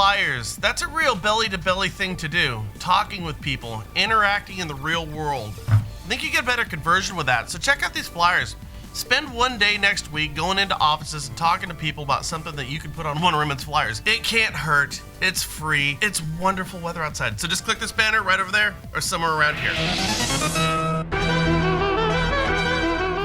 flyers. That's a real belly-to-belly thing to do. Talking with people, interacting in the real world. I think you get better conversion with that, so check out these flyers. Spend one day next week going into offices and talking to people about something that you can put on one of Rimmons flyers. It can't hurt. It's free. It's wonderful weather outside. So just click this banner right over there or somewhere around here.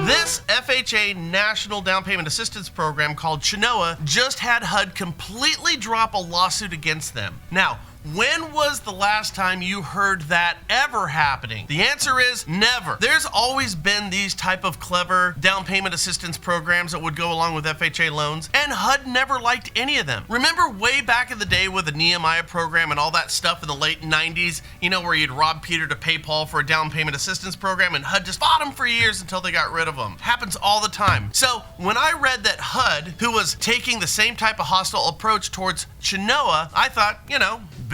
This FHA National Down Payment Assistance Program called Chenoa just had HUD completely drop a lawsuit against them. Now, when was the last time you heard that ever happening? The answer is never. There's always been these type of clever down payment assistance programs that would go along with FHA loans, and HUD never liked any of them. Remember way back in the day with the Nehemiah program and all that stuff in the late 90s, where you'd rob Peter to pay Paul for a down payment assistance program, and HUD just fought them for years until they got rid of them. Happens all the time. So when I read that HUD, who was taking the same type of hostile approach towards Chenoa, I thought,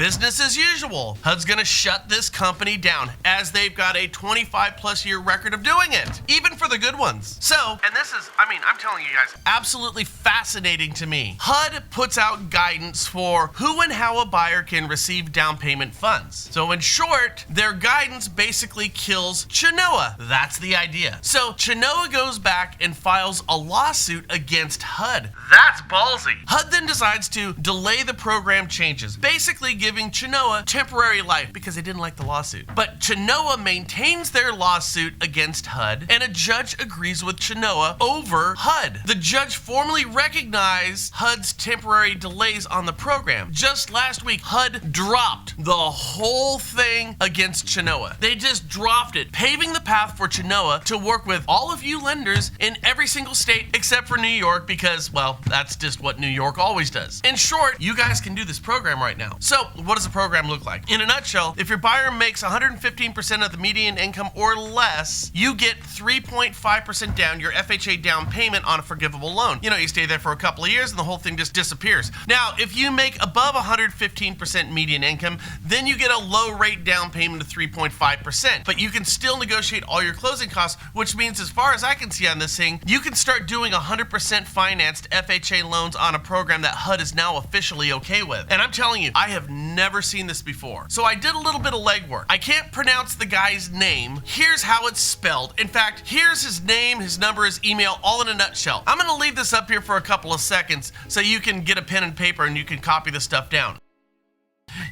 business as usual. HUD's gonna shut this company down, as they've got a 25 plus year record of doing it, even for the good ones. So, and this is, I'm telling you guys, absolutely fascinating to me. HUD puts out guidance for who and how a buyer can receive down payment funds. So in short, their guidance basically kills Chenoa. That's the idea. So Chenoa goes back and files a lawsuit against HUD. That's ballsy. HUD then decides to delay the program changes, basically giving Chenoa temporary life because they didn't like the lawsuit. But Chenoa maintains their lawsuit against HUD, and a judge agrees with Chenoa over HUD. The judge formally recognized HUD's temporary delays on the program. Just last week, HUD dropped the whole thing against Chenoa. They just dropped it, paving the path for Chenoa to work with all of you lenders in every single state except for New York because, well, that's just what New York always does. In short, you guys can do this program right now. So what does the program look like? In a nutshell, if your buyer makes 115% of the median income or less, you get 3.5% down your FHA down payment on a forgivable loan. You stay there for a couple of years and the whole thing just disappears. Now, if you make above 115% median income, then you get a low rate down payment of 3.5%. But you can still negotiate all your closing costs, which means as far as I can see on this thing, you can start doing 100% financed FHA loans on a program that HUD is now officially okay with. And I'm telling you, I have never seen this before. So I did a little bit of legwork. I can't pronounce the guy's name. Here's how it's spelled. In fact, here's his name, his number, his email, all in a nutshell. I'm gonna leave this up here for a couple of seconds so you can get a pen and paper and you can copy this stuff down.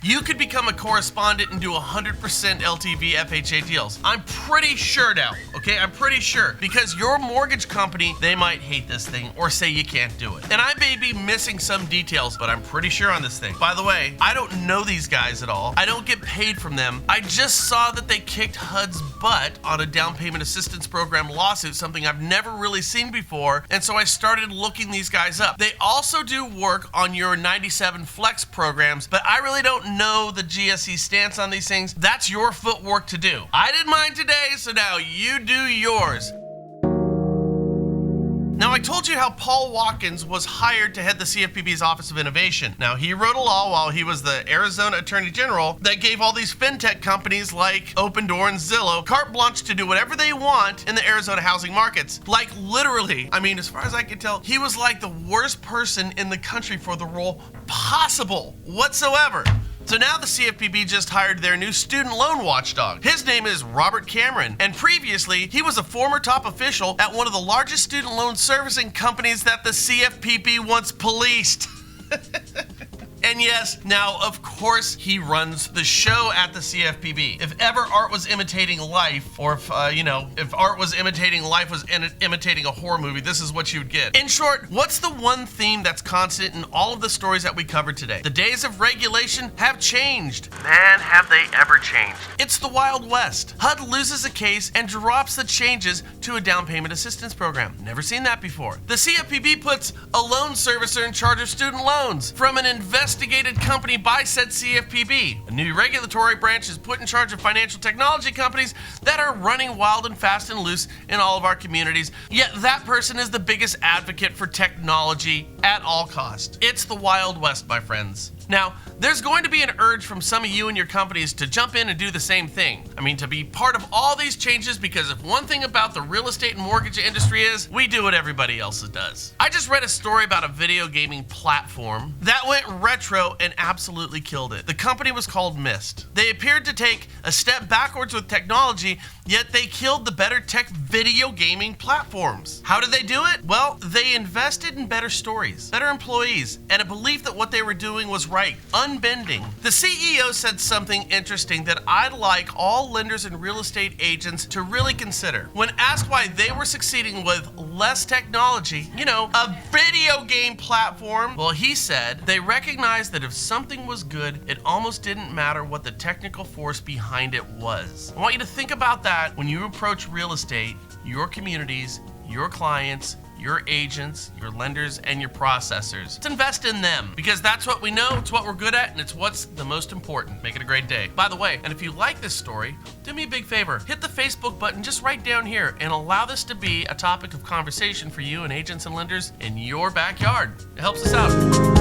You could become a correspondent and do 100% LTV FHA deals. I'm pretty sure now, okay? I'm pretty sure. Because your mortgage company, they might hate this thing or say you can't do it. And I may be missing some details, but I'm pretty sure on this thing. By the way, I don't know these guys at all. I don't get paid from them. I just saw that they kicked HUD's butt on a down payment assistance program lawsuit, something I've never really seen before. And so I started looking these guys up. They also do work on your 97 Flex programs, but I really don't know the GSE stance on these things. That's your footwork to do. I did mine today, so now you do yours. Now, I told you how Paul Watkins was hired to head the CFPB's Office of Innovation. Now, he wrote a law while he was the Arizona Attorney General that gave all these fintech companies like Open Door and Zillow carte blanche to do whatever they want in the Arizona housing markets. Like, literally, as far as I can tell, he was like the worst person in the country for the role possible whatsoever. So now the CFPB just hired their new student loan watchdog. His name is Robert Cameron, and previously he was a former top official at one of the largest student loan servicing companies that the CFPB once policed. And yes, now of course he runs the show at the CFPB. If ever art was imitating life, or if art was imitating life was imitating a horror movie, this is what you'd get. In short, what's the one theme that's constant in all of the stories that we covered today? The days of regulation have changed. Man, have they ever changed. It's the Wild West. HUD loses a case and drops the changes to a down payment assistance program. Never seen that before. The CFPB puts a loan servicer in charge of student loans from an investigated company by said CFPB. A new regulatory branch is put in charge of financial technology companies that are running wild and fast and loose in all of our communities. Yet that person is the biggest advocate for technology at all costs. It's the Wild West, my friends. Now, there's going to be an urge from some of you and your companies to jump in and do the same thing. I mean, to be part of all these changes, because if one thing about the real estate and mortgage industry is, we do what everybody else does. I just read a story about a video gaming platform that went retro and absolutely killed it. The company was called Mist. They appeared to take a step backwards with technology, yet they killed the better tech video gaming platforms. How did they do it? Well, they invested in better stories, better employees, and a belief that what they were doing was right, unbending. The CEO said something interesting that I'd like all lenders and real estate agents to really consider. When asked why they were succeeding with less technology, a video game platform, well, he said they recognized that if something was good, it almost didn't matter what the technical force behind it was. I want you to think about that when you approach real estate, your communities, your clients, your agents, your lenders, and your processors. Let's invest in them, because that's what we know, it's what we're good at, and it's what's the most important. Make it a great day. By the way, and if you like this story, do me a big favor. Hit the Facebook button just right down here and allow this to be a topic of conversation for you and agents and lenders in your backyard. It helps us out.